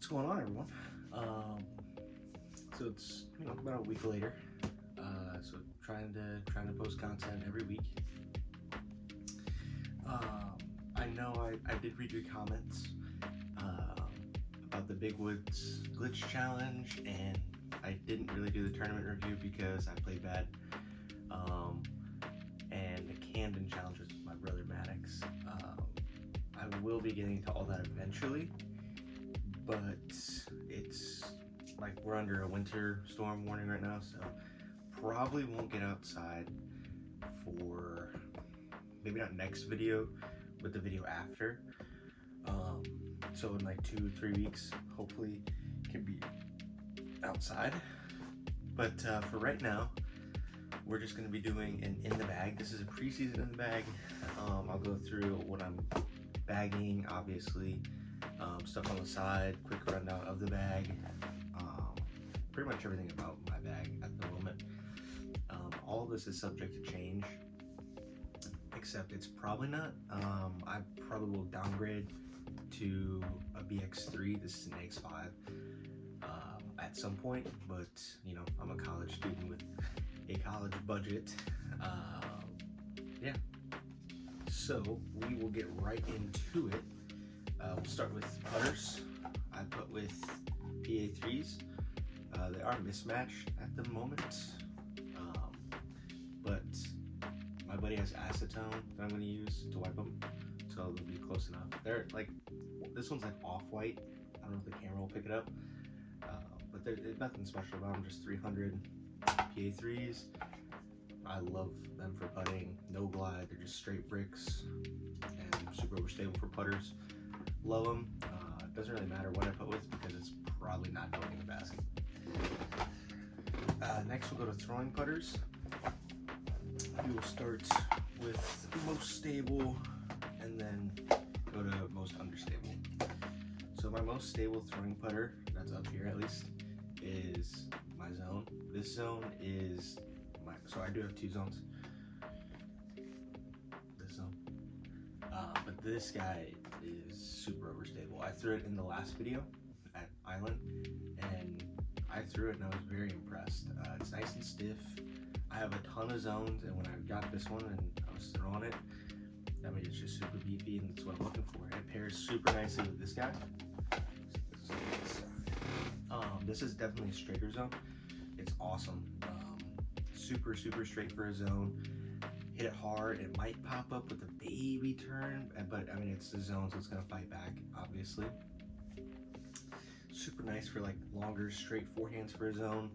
What's going on, everyone? So it's about a week later. So trying to post content every week. I know I did read your comments about the Big Woods glitch challenge, and I didn't really do the tournament review because I played bad. And the Camden challenge with my brother Maddox. I will be getting to all that eventually, but it's like we're under a winter storm warning right now, so probably won't get outside for maybe not next video, but the video after. So in like 2-3 weeks, hopefully can be outside. But for right now, we're just going to be doing an in the bag. This is a preseason in the bag. I'll go through what I'm bagging, obviously, stuff on the side, quick rundown of the bag, pretty much everything about my bag at the moment. All of this is subject to change, except it's probably not. I probably will downgrade to a BX3. This is an X5 at some point, but I'm a college student with a college budget. Yeah, so we will get right into it. We'll start with putters. I put with PA3s. They are mismatched at the moment, but my buddy has acetone that I'm going to use to wipe them, so they'll be close enough. They're like, this one's like off-white. I don't know if the camera will pick it up, but there's nothing special about them, just 300 PA3s. I love them for putting, no glide, they're just straight bricks and super overstable for putters. Love them. It doesn't really matter what I put with because it's probably not going in the basket. Next we'll go to throwing putters. We will start with most stable and then go to most unstable. So my most stable throwing putter, that's up here at least, is my zone. This zone is so I do have two zones. This zone. But this guy is super overstable. I threw it in the last video at Island, and I threw it and I was very impressed. It's nice and stiff. I have a ton of zones, and when I got this one and I was throwing it, I mean, it's just super beefy, and that's what I'm looking for. It pairs super nicely with this guy. This is definitely a straighter zone. It's awesome. Super straight for a zone. Hit it hard. It might pop up with a baby turn, but I mean, it's the zone, so it's gonna fight back, obviously. Super nice for like longer straight forehands for a zone.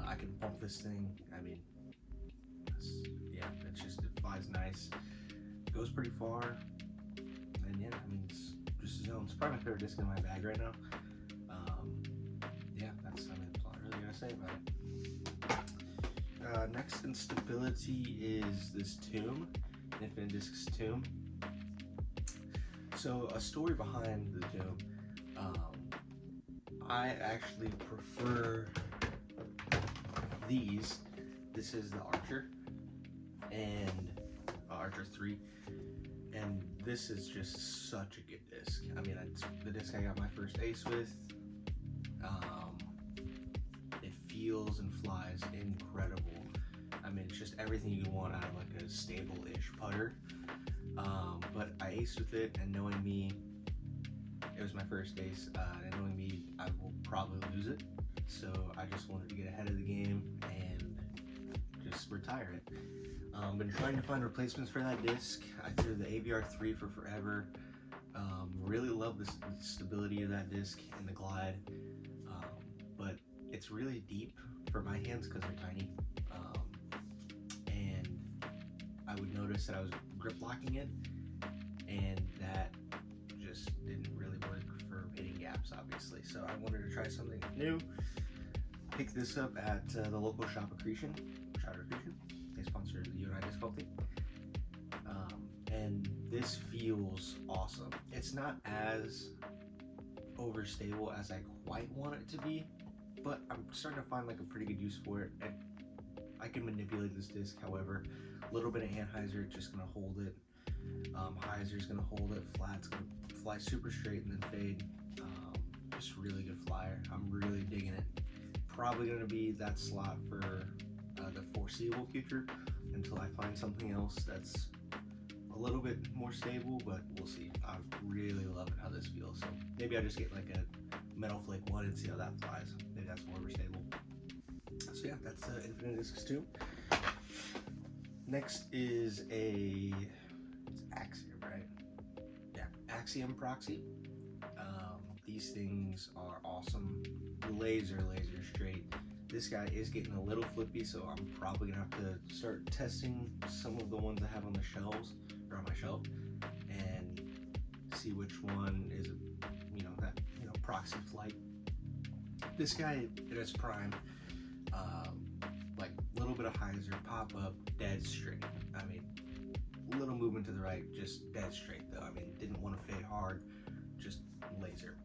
I can bump this thing. I mean, it flies nice. Goes pretty far, and yeah, I mean, it's just a zone. It's probably my favorite disc in my bag right now. That's all I really gotta say about it. Next in stability is this Tomb, Infinite Discs Tomb. So a story behind the Tomb. I actually prefer these. This is the Archer and Archer 3, and this is just such a good disc. I mean, it's the disc I got my first ace with. It feels and flies incredible. I mean, it's just everything you want out of like a stable-ish putter. But I aced with it, and knowing me, it was my first ace, and knowing me, I will probably lose it. So I just wanted to get ahead of the game and just retire it. Been trying to find replacements for that disc. I threw the AVR 3 for forever. Really love the stability of that disc and the glide, but it's really deep for my hands because they're tiny. And I would notice that I was grip locking it, and that just didn't really work for hitting gaps, obviously. So I wanted to try something new. Picked this up at the local shop Accretion. They sponsor the UNI Disc Golf Team. And this feels awesome. It's not as overstable as I quite want it to be, but I'm starting to find like a pretty good use for it. And I can manipulate this disc, however. A little bit of anhyzer, just gonna hold it. Hyzer's gonna hold it. Flat's gonna fly super straight and then fade. just really good flyer. I'm really digging it. Probably going to be that slot for the foreseeable future until I find something else that's a little bit more stable, but we'll see. I'm really loving how this feels. So maybe I just get like a Metal Flake 1 and see how that flies. Maybe that's more stable. So yeah, that's Infinite Discs 2. Next is it's Axiom, right? Yeah, Axiom Proxy. These things are awesome. Laser straight. This guy is getting a little flippy, so I'm probably gonna have to start testing some of the ones I have on the shelves, or on my shelf, and see which one is, that proxy flight. This guy at its prime, like little bit of hyzer, pop up, dead straight. I mean, little movement to the right, just dead straight though. I mean, didn't want to fade hard, just laser.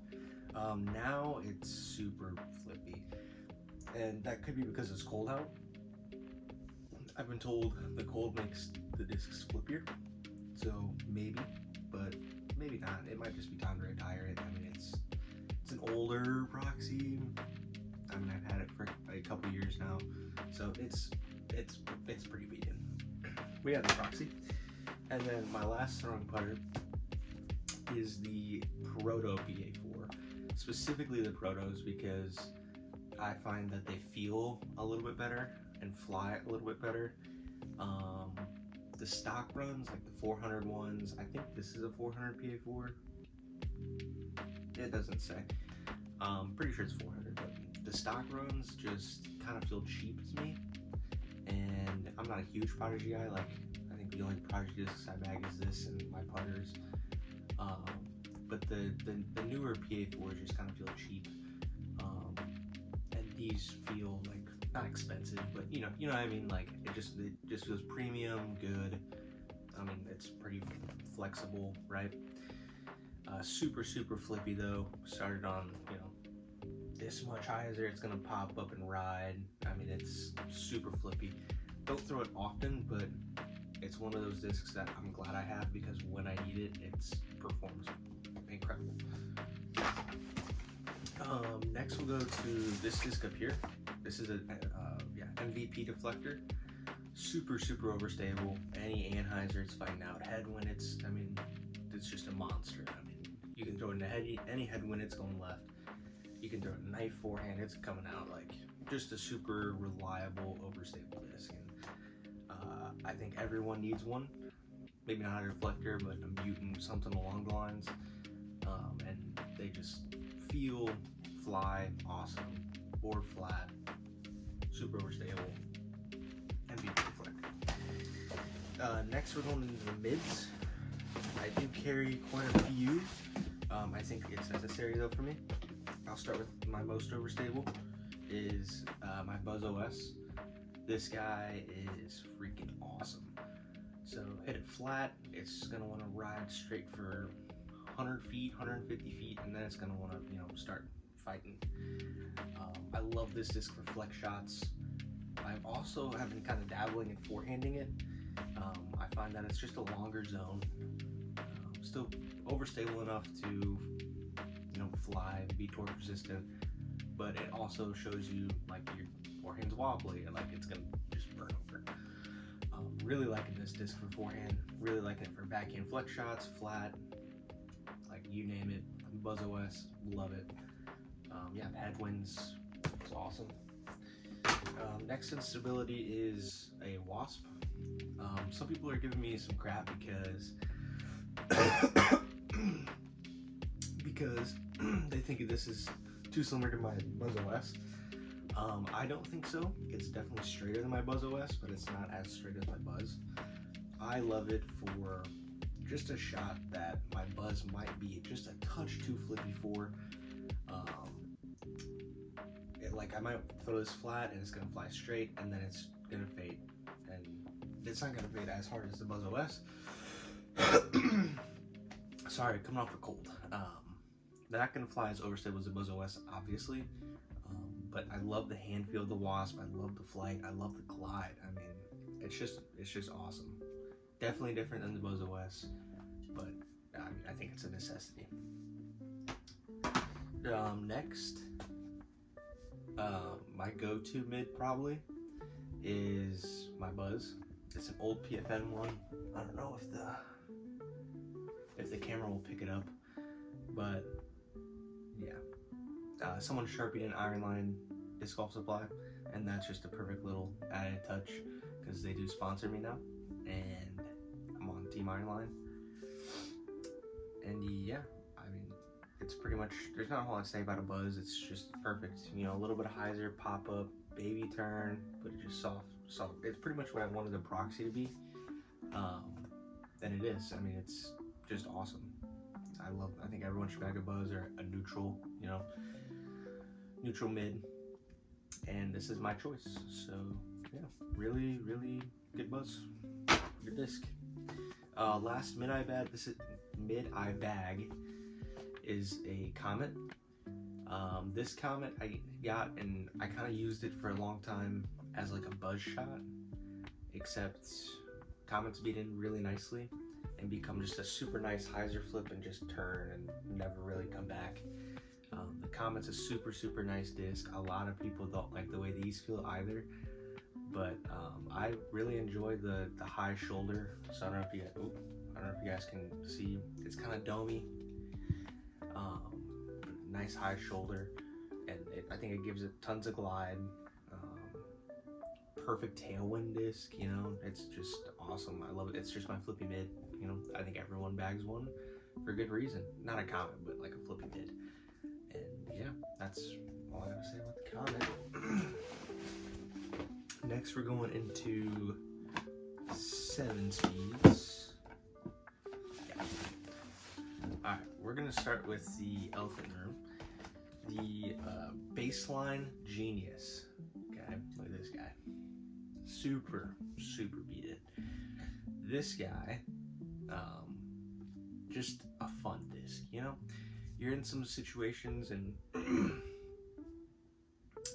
Now it's super flippy, and that could be because it's cold out. I've been told the cold makes the discs flippier, so maybe, but maybe not. It might just be time to retire it. I mean, it's an older proxy. I mean, I've had it for a couple years now, so it's pretty beaten. We have the proxy, and then my last throwing putter is the Proto PA4, specifically the Protos, because I find that they feel a little bit better and fly a little bit better. The stock runs, like the 400 ones, I think this is a 400 PA4. It doesn't say. Pretty sure it's 400, but the stock runs just kind of feel cheap to me. And I'm not a huge Prodigy guy. Like, I think the only Prodigy discs I bag is this and my putters. But the newer PA4s just kind of feel cheap. And these feel like not expensive, but you know what I mean. Like it just feels premium, good. I mean, it's pretty flexible, right? Super flippy though. Started on this much hyzer, it's gonna pop up and ride. I mean, it's super flippy. Don't throw it often, but it's one of those discs that I'm glad I have, because when I need it, it performs incredible. Next we'll go to this disc up here. This is a MVP deflector. Super overstable. Any anhyzer it's fighting out. Headwind, it's just a monster. I mean, you can throw it in any headwind, it's going left. You can throw it in knife forehand, it's coming out. Like, just a super reliable, overstable disc. And I think everyone needs one. Maybe not a reflector, but a mutant, something along the lines. And they just feel, fly, awesome, board flat, super overstable, MVP deflector. Next we're going into the mids. I do carry quite a few. I think it's necessary though for me. I'll start with my most overstable is my Buzz OS. This guy is freaking awesome. So hit it flat, it's gonna want to ride straight for 100 feet, 150 feet, and then it's gonna want to start fighting. I love this disc for flex shots. I've also been kind of dabbling in forehanding it. I find that it's just a longer zone, still overstable enough to fly, be torque resistant, but it also shows you like your forehand's wobbly and like it's gonna just burn over. Really liking this disc for forehand, really liking it for backhand flex shots, flat, like you name it. Buzz OS, love it. Headwinds, it's awesome. Next in stability is a Wasp. Some people are giving me some crap because they think this is too similar to my Buzz OS. I don't think so. It's definitely straighter than my Buzz OS, but it's not as straight as my Buzz. I love it for just a shot that my Buzz might be just a touch too flippy for. I might throw this flat and it's gonna fly straight, and then it's gonna fade, and it's not gonna fade as hard as the Buzz OS. Sorry, coming off a cold. Not gonna fly as overstable as the Buzz OS, obviously, but I love the hand feel of the Wasp. I love the flight. I love the glide. I mean, it's just awesome. Definitely different than the Buzz OS, but I think it's a necessity. Next, my go-to mid probably is my Buzz. It's an old PFN one. I don't know if the camera will pick it up, but yeah. Someone sharpied an iron line disc golf supply, and that's just a perfect little added touch because they do sponsor me now, and I'm on Team Iron Line. And yeah, I mean, it's pretty much, there's not a whole lot to say about a Buzz. It's just perfect. You know, a little bit of hyzer, pop up, baby turn, but it's just soft. It's pretty much what I wanted the proxy to be. And it is. I mean, it's just awesome. I think everyone should bag a Buzz or a neutral, you know, neutral mid. And this is my choice. So yeah, really, really good Buzz. Good disc. Last mid-eye bag is a Comet. This Comet I got, and I kind of used it for a long time as like a buzz shot, except Comets beat in really nicely and become just a super nice hyzer flip and just turn and never really come back. The Comet's a super, super nice disc. A lot of people don't like the way these feel either, but I really enjoy the high shoulder. So I don't know if you guys can see. It's kind of domey, nice high shoulder, and I think it gives it tons of glide. Perfect tailwind disc, you know, it's just awesome. I love it. It's just my flippy mid, you know. I think everyone bags one for good reason. Not a Comet, but like a flippy mid. And yeah, that's all I gotta say about the Comet. Next, we're going into 7 speeds. Yeah. All right, we're gonna start with the elephant room, the Baseline Genius. Okay, look at this guy. Super, super beat it. This guy, just a fun disc, you know? You're in some situations and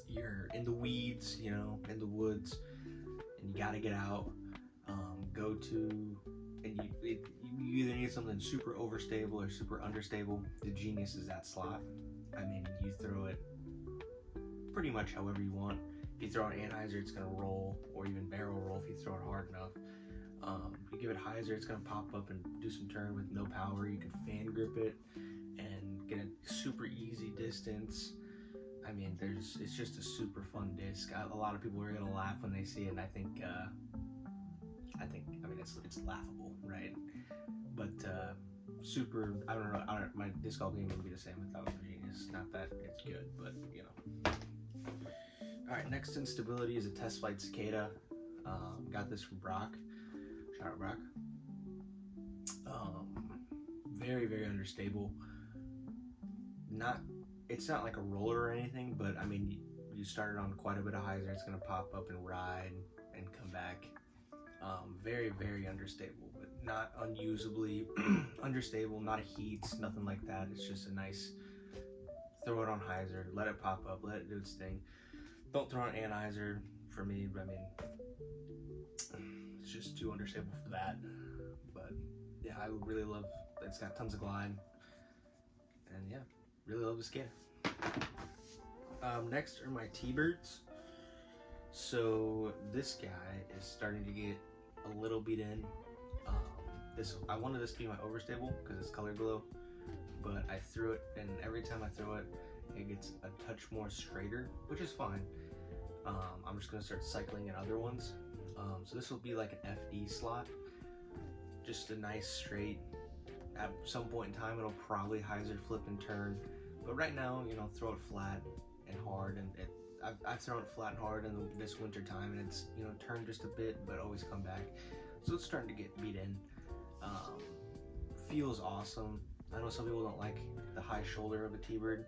you're in the weeds, you know, in the woods, and you gotta get out, and you either need something super overstable or super understable. The Genius is that slot. I mean, you throw it pretty much however you want. If you throw an anhyzer, it's gonna roll, or even barrel roll if you throw it hard enough. If you give it hyzer, it's gonna pop up and do some turn with no power. You can fan grip it and get a super easy distance. I mean, it's just a super fun disc. A lot of people are gonna laugh when they see it, and I think it's laughable, right? But super. I don't know. My disc golf game would be the same without Genius. Not that it's good, but you know. All right, next instability is a Test Flight Cicada. Got this from Brock. Shout out Brock. Very, very understable. It's not like a roller or anything, but I mean, you started on quite a bit of hyzer. It's gonna pop up and ride and come back. Very, very understable, but not unusably understable. Not a heat, nothing like that. It's just a nice. Throw it on hyzer, let it pop up, let it do its thing. Don't throw an anhyzer for me. I mean, it's just too understable for that. But yeah, I really love. It's got tons of glide, and yeah, really love the skater. Next are my T-Birds. So this guy is starting to get a little beat in. I wanted this to be my overstable because it's color glow, but I threw it, and every time I throw it, it gets a touch more straighter, which is fine. I'm just gonna start cycling in other ones. So this will be like an FD slot, just a nice straight. At some point in time, it'll probably hyzer flip and turn, but right now, you know, throw it flat and hard, and I've thrown it flat and hard in this winter time, and it's, you know, turned just a bit, but always come back. So it's starting to get beat in. Feels awesome. I know some people don't like the high shoulder of a T-Bird.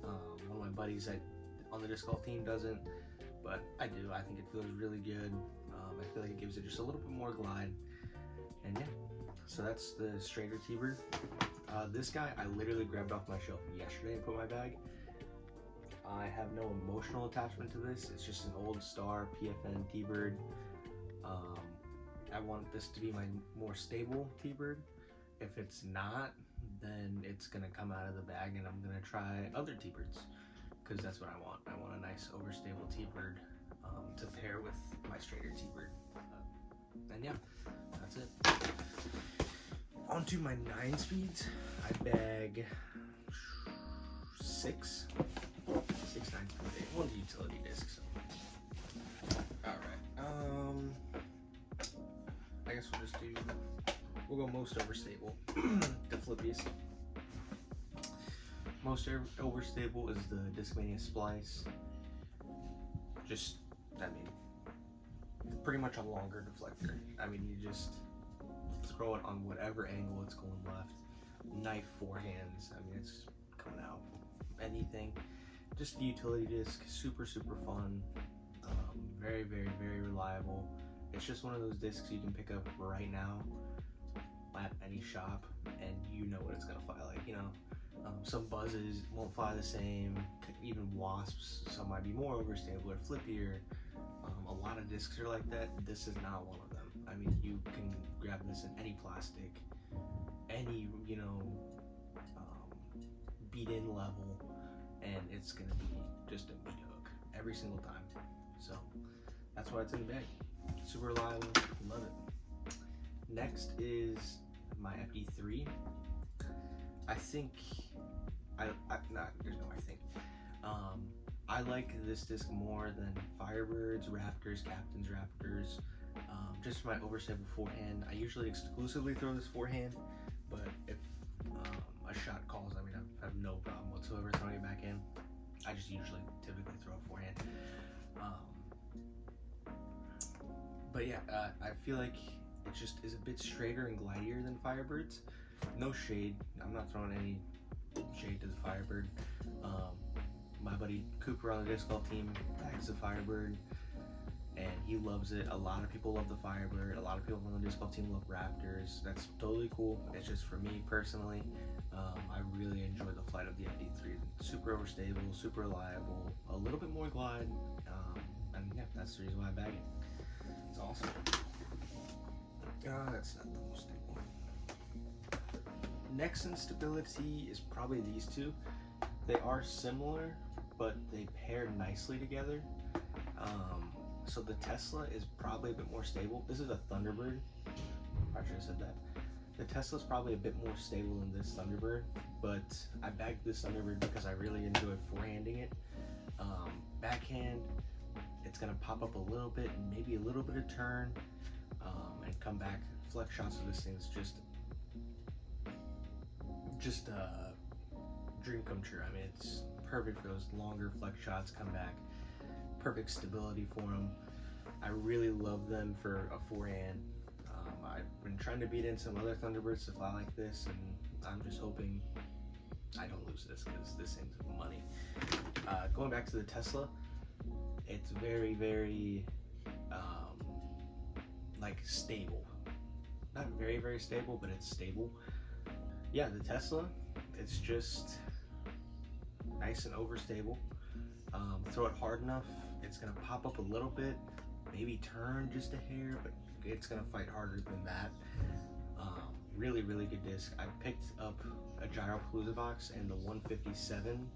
One of my buddies on the disc golf team doesn't, but I do. I think it feels really good. I feel like it gives it just a little bit more glide. And yeah, so that's the straighter T-Bird. This guy I literally grabbed off my shelf yesterday and put in my bag. I have no emotional attachment to this. It's just an old Star PFN T-Bird. I want this to be my more stable T-Bird. If it's not, then it's gonna come out of the bag and I'm gonna try other T-birds, because that's what I want. I want a nice overstable T-bird to pair with my straighter T-bird. And yeah, that's it. On to my 9 speeds. I bag 6 9 speed, one's utility discs. Alright, I guess we'll go most overstable, the flippiest. Most overstable is the Discmania Splice. Just, I mean, pretty much a longer deflector. I mean, you just throw it on whatever angle it's going left. Knife forehands, I mean, it's coming out. Anything. Just the utility disc, super fun. Very reliable. It's just one of those discs you can pick up right now at any shop and you know what it's gonna fly like, you know. Some buzzes won't fly the same, even wasps, some might be more overstable or flippier. A lot of discs are like that. This is not one of them. I mean, you can grab this in any plastic, any, you know, beat-in level, and it's gonna be just a meat hook every single time. So that's why it's in the bag. Super reliable, love it. Next is my FD3. I think there's no I think. I like this disc more than Firebirds, Raptors, Captain's Raptors. Just for my overstable forehand. I usually exclusively throw this forehand, but if a shot calls, I mean, I have no problem whatsoever throwing it back in. I just typically throw a forehand. But yeah, I feel like it just is a bit straighter and glidier than Firebirds. No shade. I'm not throwing any shade to the Firebird. My buddy Cooper on the disc golf team bags the Firebird, and he loves it. A lot of people love the Firebird. A lot of people on the disc golf team love Raptors. That's totally cool. It's just for me personally. I really enjoy the flight of the FD3. Super overstable, super reliable, a little bit more glide, and yeah, that's the reason why I bag it. It's awesome. That's not the most stable. Next in stability is probably these two. They are similar, but they pair nicely together. So the Tesla is probably a bit more stable. This is a Thunderbird. I should have said that. The Tesla is probably a bit more stable than this Thunderbird, but I bagged this Thunderbird because I really enjoy forehanding it. Backhand, it's gonna pop up a little bit, and maybe a little bit of turn, and come back. Flex shots of this thing is just a dream come true. I mean, it's perfect for those longer flex shots, come back. Perfect stability for them. I really love them for a forehand. I've been trying to beat in some other Thunderbirds to fly like this, and I'm just hoping I don't lose this because this thing's money. Going back to the Tesla, it's very like stable. Not very stable, but it's stable. Yeah, the Tesla, it's just nice and overstable. Throw it hard enough, it's gonna pop up a little bit, maybe turn just a hair, but it's gonna fight harder than that. Really good disc. I picked up a Gyropalooza box, and the 157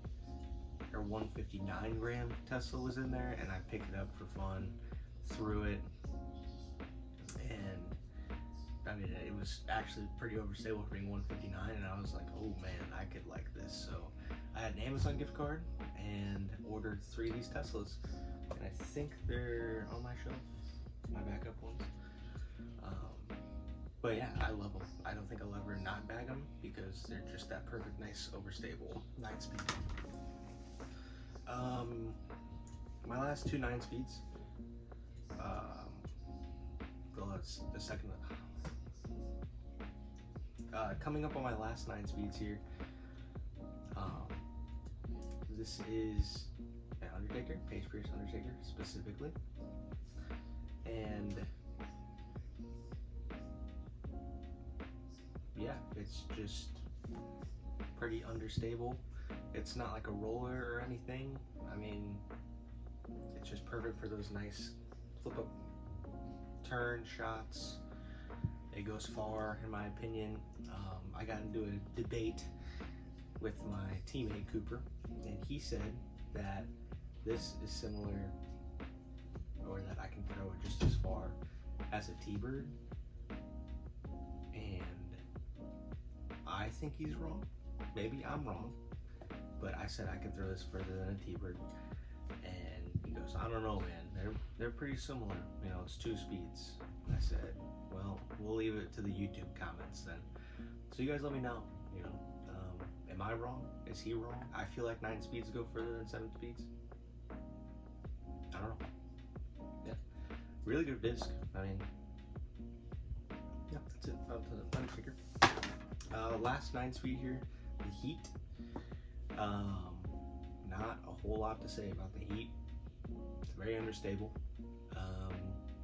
or 159 gram Tesla was in there, and I picked it up for fun, threw it, and I mean, it was actually pretty overstable for being 159, and I was like, oh man, I could like this. So I had an Amazon gift card and ordered 3 of these Teslas, and I think they're on my shelf, my backup ones. But yeah, I love them. I don't think I'll ever not bag them because they're just that perfect, nice, overstable 9-speed. My last 2 9-speeds, the second coming up on my last 9 speeds here. This is an Undertaker, Paige Pierce Undertaker specifically, and yeah, it's just pretty understable. It's not like a roller or anything. I mean, it's just perfect for those nice flip up turn shots. It goes far, in my opinion. I got into a debate with my teammate Cooper, and he said that this is similar, or that I can throw it just as far as a T-bird, and I think he's wrong. Maybe I'm wrong, but I said I can throw this further than a T-bird, and he goes, I don't know, man. They're pretty similar. You know, it's 2 speeds. And I said, well, we'll leave it to the YouTube comments then. So you guys let me know. You know, am I wrong? Is he wrong? I feel like 9 speeds go further than 7 speeds. I don't know. Yeah, really good disc. I mean, yeah, that's it. Let me figure. Last 9 speed here, the Heat. Not a whole lot to say about the Heat. It's very understable.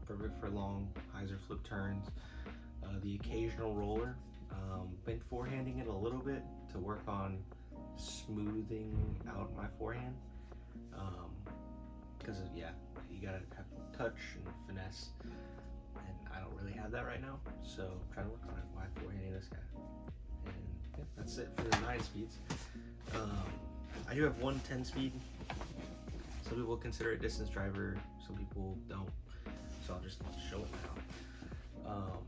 Perfect for long hyzer flip turns. The occasional roller. Been forehanding it a little bit to work on smoothing out my forehand. Because yeah, you gotta have touch and finesse, and I don't really have that right now. So I'm trying to work on it by forehanding this guy. And yeah, that's it for the 9 speeds. I do have one 10 speed. Some people consider it distance driver, some people don't. So I'll just show it now.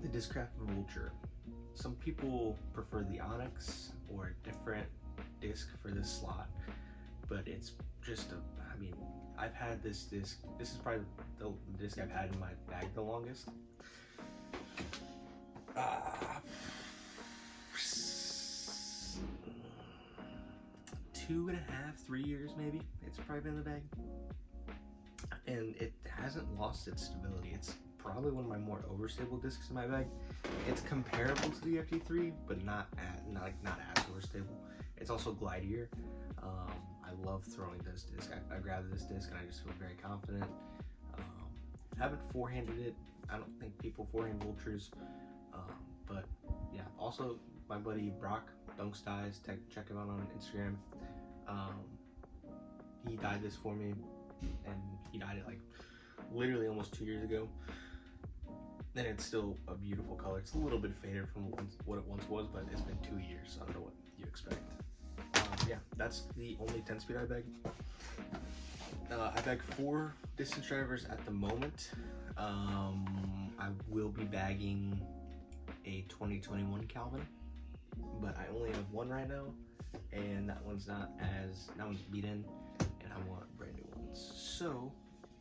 The Discraft Vulture. Some people prefer the Onyx or a different disc for this slot, but it's just I mean, I've had this disc. This is probably the disc I've had in my bag the longest. 2.5, 3 years maybe. It's probably been in the bag, and it hasn't lost its stability. It's probably one of my more overstable discs in my bag. It's comparable to the FT3, but not as overstable. It's also glidier. I love throwing this disc. I grabbed this disc and I just feel very confident. Haven't forehanded it. I don't think people forehand vultures, but yeah. Also, my buddy Brock Dunks Dies, check him out on Instagram. He dyed this for me, and he dyed it like literally almost 2 years ago, and it's still a beautiful color. It's a little bit faded from what it once was, but it's been 2 years, so I don't know what you expect. Yeah, that's the only 10 speed I bag. I bag 4 distance drivers at the moment. I will be bagging a 2021 Calvin, but I only have one right now, and that one's beat in, and I want brand new ones. So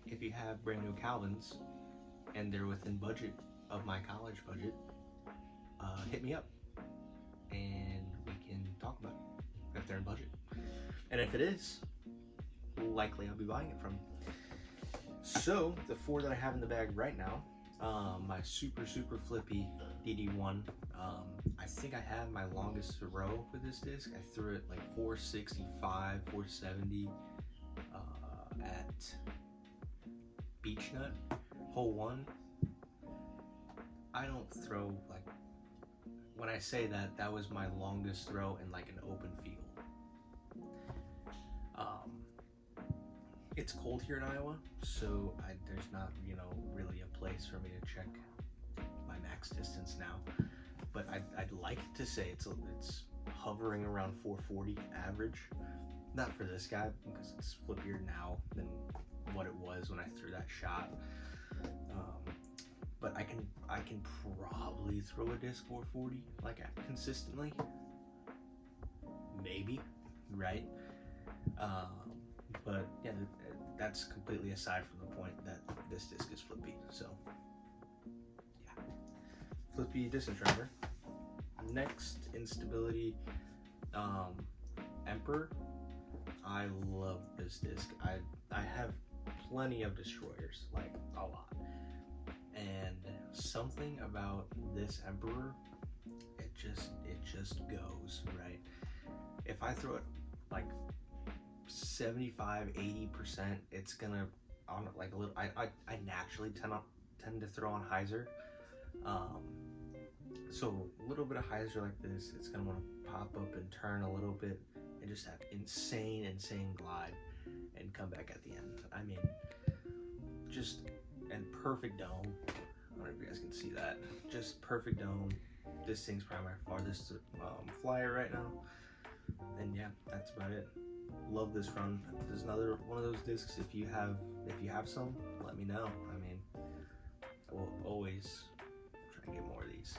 if you have brand new Calvins and they're within budget of my college budget, hit me up and we can talk about it if they're in budget. And if it is, likely I'll be buying it from. So the 4 that I have in the bag right now, my super flippy DD1. I think I have my longest throw with this disc. I threw it like 465, 470 at Beach Nut, hole 1. I don't throw like, when I say that, that was my longest throw in like an open field. It's cold here in Iowa, so there's not, really a place for me to check my max distance now. But I'd like to say it's hovering around 440 average. Not for this guy, because it's flippier now than what it was when I threw that shot. But I can probably throw a disc 440 like consistently. Maybe, right? But yeah, that's completely aside from the point that this disc is flippy. So yeah, flippy distance driver. Next, instability, Emperor. I love this disc. I have plenty of destroyers, like a lot, and something about this Emperor, it just goes right. If I throw it like 75-80%, it's gonna on like a little. I naturally tend to throw on hyzer, so a little bit of hyzer like this, it's gonna want to pop up and turn a little bit and just have insane glide and come back at the end. I mean, just and perfect dome. don't know if you guys can see that. Just perfect dome. This thing's probably my farthest flyer right now. And yeah, that's about it. Love this run. There's another one of those discs. If you have some, let me know. I mean, I will always try to get more of these.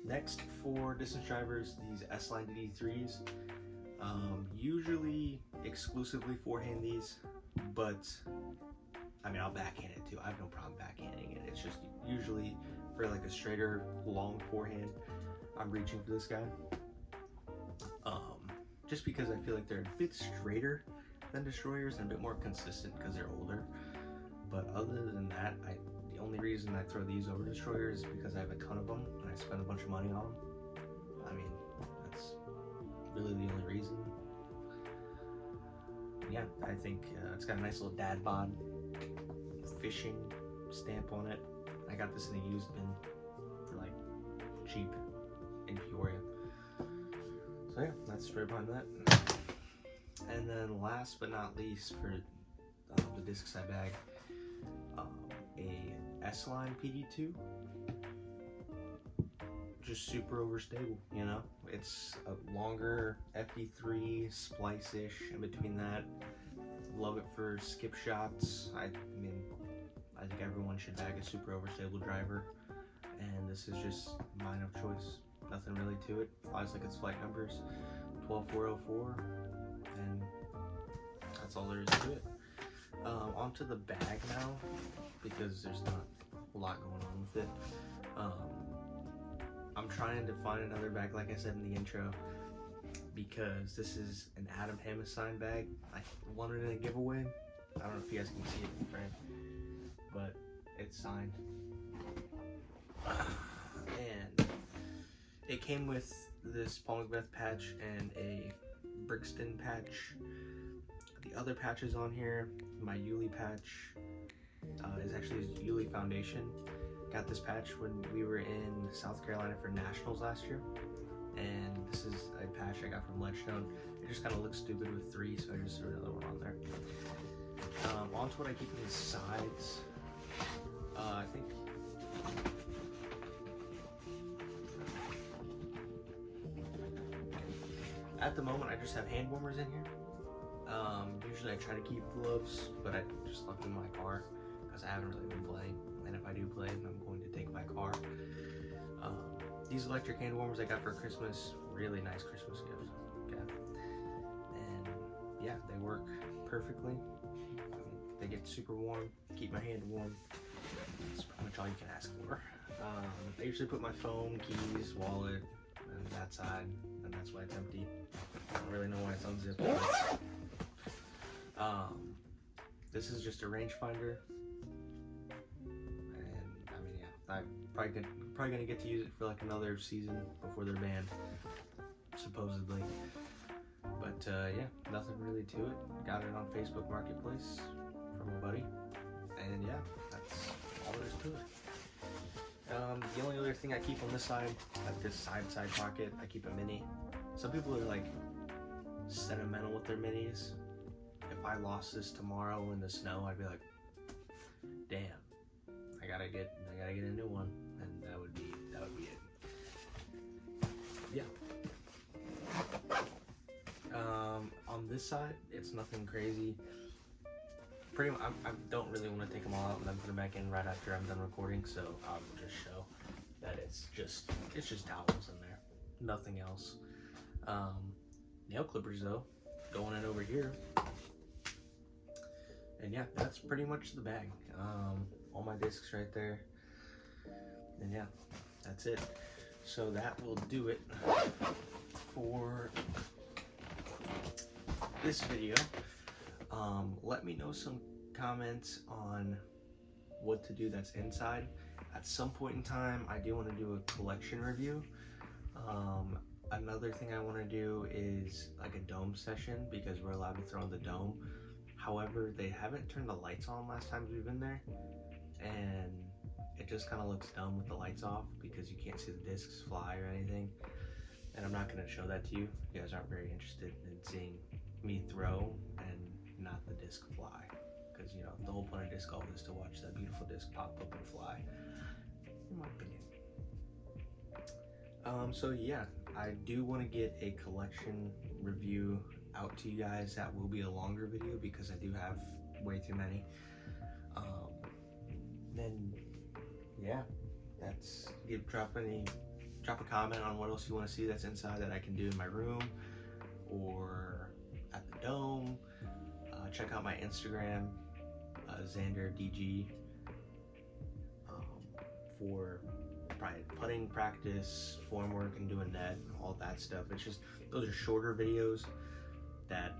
Next, for distance drivers, these S-Line DD3s. Usually exclusively forehand these, but I mean, I'll backhand it too. I have no problem backhanding it. It's just usually for like a straighter, long forehand, I'm reaching for this guy. Just because I feel like they're a bit straighter than destroyers and a bit more consistent because they're older. But other than that, the only reason I throw these over destroyers is because I have a ton of them and I spend a bunch of money on them. I mean, that's really the only reason. Yeah, I think it's got a nice little dad bod fishing stamp on it. I got this in a used bin for like cheap in Peoria. So yeah, that's straight behind that. And then last but not least, for the discs I bag, a S-Line PD2. Just super overstable, you know? It's a longer FD3 splice-ish in between that. Love it for skip shots. I mean, I think everyone should bag a super overstable driver, and this is just mine of choice. Nothing really to it. Flies like its flight numbers, 12404, and that's all there is to it. Onto the bag now, because there's not a lot going on with it. I'm trying to find another bag, like I said in the intro, because this is an Adam Hammerstein bag. I won it in a giveaway. I don't know if you guys can see it in frame, but it's signed. And it came with this Paul Macbeth patch and a Brixton patch. The other patches on here, my Yuli patch is actually his Yuli Foundation. Got this patch when we were in South Carolina for Nationals last year. And this is a patch I got from Ledgestone. It just kind of looks stupid with 3, so I just threw another one on there. Onto what I keep in the sides. I think at the moment I just have hand warmers in here. Usually I try to keep gloves, but I just left them in my car because I haven't really been playing. And if I do play, then I'm going to take my car. These electric hand warmers I got for Christmas, really nice Christmas gift. Okay. And yeah, they work perfectly. I mean, they get super warm, keep my hand warm. That's pretty much all you can ask for. I usually put my phone, keys, wallet, and that side, and that's why it's empty. I don't really know why it's unzipped. This is just a rangefinder. And I mean, yeah, I'm probably gonna get to use it for like another season before they're banned, supposedly. But yeah, nothing really to it. Got it on Facebook Marketplace from a buddy, and yeah, that's all there is to it. The only other thing I keep on this side, like this side pocket, I keep a mini. Some people are like sentimental with their minis. If I lost this tomorrow in the snow, I'd be like, damn, I gotta get a new one, and that would be it. Yeah. On this side, it's nothing crazy. Pretty much, I don't really want to take them all out and then put them back in right after I'm done recording, so I'll just show that it's just towels in there, nothing else. Nail clippers though, going in over here. And yeah, that's pretty much the bag. All my discs right there. And yeah, that's it. So that will do it for this video. Let me know some comments on what to do that's inside. At some point in time, I do want to do a collection review. Another thing I want to do is like a dome session, because we're allowed to throw in the dome. However, they haven't turned the lights on last time we've been there, and it just kind of looks dumb with the lights off because you can't see the discs fly or anything. And I'm not going to show that to you. You guys aren't very interested in seeing me throw and not the disc fly, because you know the whole point of disc golf is to watch that beautiful disc pop up and fly, in my opinion. So yeah, I do want to get a collection review out to you guys. That will be a longer video because I do have way too many. Then yeah, that's drop a comment on what else you want to see that's inside that I can do in my room or at the dome. Check out my Instagram, XanderDG, for probably putting practice, form work, and doing that, all that stuff. It's just, those are shorter videos that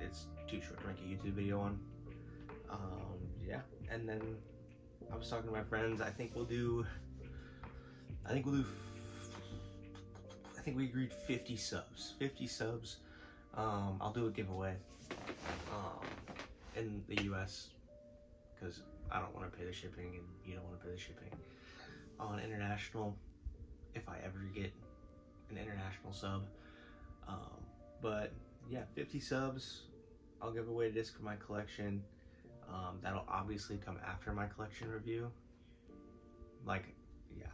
it's too short to make a YouTube video on. Yeah, and then I was talking to my friends. I think we agreed 50 subs. 50 subs. I'll do a giveaway in the US because I don't want to pay the shipping and you don't want to pay the shipping. On international, if I ever get an international sub. But yeah, 50 subs, I'll give away a disc for my collection. That'll obviously come after my collection review. Like, yeah,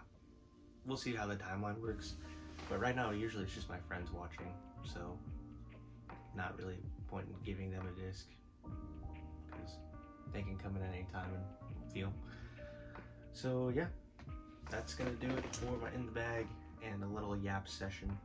we'll see how the timeline works. But right now, usually it's just my friends watching, so not really point in giving them a disc because they can come in at any time and feel. So yeah, that's gonna do it for my In The Bag and a little yap session.